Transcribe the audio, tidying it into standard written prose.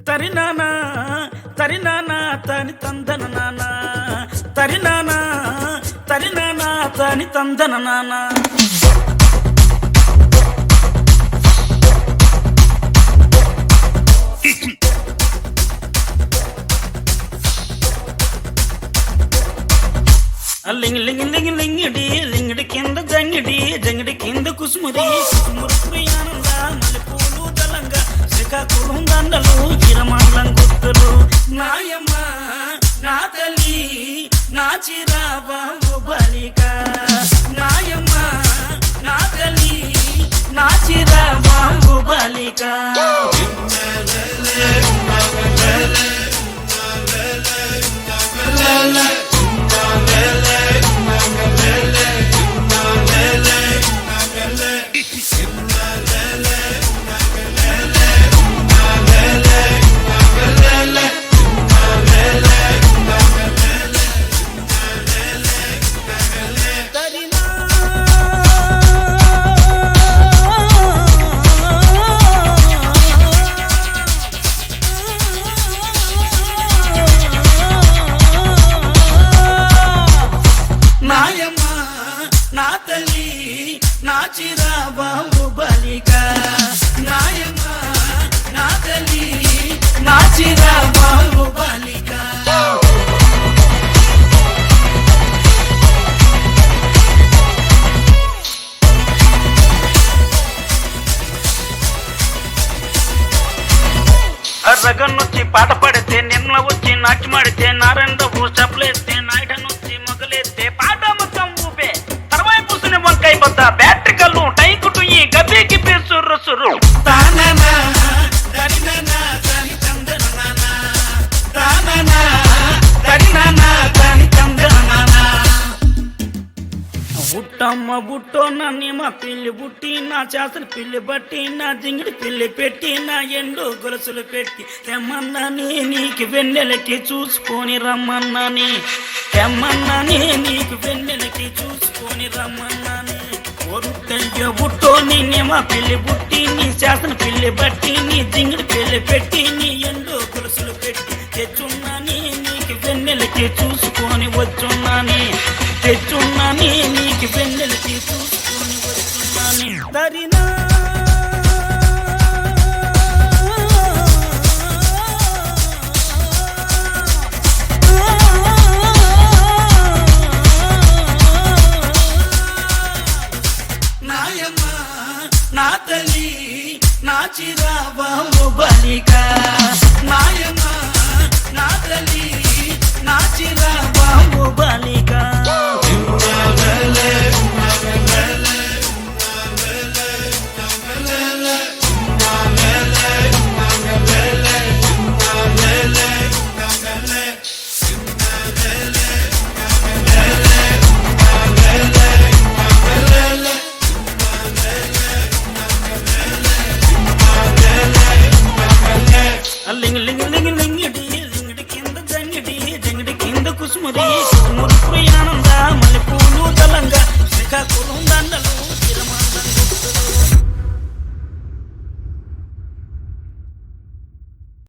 తరినానా తరినానా తని తందన నానా తరినానా తరినానా తని తందన నానా లింగి లింగి లింగి లింగిడి లింగిడి కింద జంగిడి జంగిడి కింద కుసుముది కుసుమురు ఆనంద మల్లెపూలు దళంగా శ్రీకాకుళం దండలు గిరమండలం గుర్తులు నాయమ్మ నా తల్లి నా చిరాబాబు బాలిక నాయమ్మ నా తల్లి నా చిరాబాబు బాలిక నా తల్లి నా చిరాబాబు బాలిక నాయమ్మ నా తల్లి నా చిరాబాబు బాలిక రగన్నొచ్చి పాట పడితే నిన్న వచ్చి నాట్యమాడితే నారాయణరావు చప్పలేస్తే నాయుడనొచ్చి మొగలేస్తే పాట మొత్తం ఊపే వంకాయ బద్ద బ్యాటరీ కల్లు టైకుటు ఈ గబ్బేకి పేసుర్రు సుర్రు బుట్టమ్మ బుట్టో నన్ను మా పిల్లి బుట్టి నా చేసలు పిల్లి బట్టి నా జింగిడి పిల్లి పెట్టి నా ఎండు గొలుసులు పెట్టి తెమ్మన్నాని నీకు వెన్నెలకి చూసుకొని రమ్మన్నాని తెమ్మన్నాని నీకు వెన్నెలకి చూసుకొని రమ్మన్నాని ఒరుట్టయ్య బుట్టో నిన్నే మా పిల్లి బుట్టి నీ చేసలు పిల్లి బట్టి నీ జింగిడి పిల్లి పెట్టి నీ ఎండు గొలుసులు పెట్టి తెచ్చున్నాని నీకు వెన్నెలకి చూసుకొని వచ్చున్నాని తెచ్చున్నాని నీకు వెన్నెలకి చూసుకొని వచ్చున్నాని దరినా నాయమ్మ నా తల్లి నా చిరాబాబు బాలిక నాయమ్మ నా తల్లి నా చిరాబాబు బాలిక లింగి లింగి లింగి లింగిడి లింగిడి కింద జంగిడి జంగిడి కింద కుసుముది కుసుమురు ఆనంద మల్లెపూలు దళంగా శ్రీకాకుళం దండలు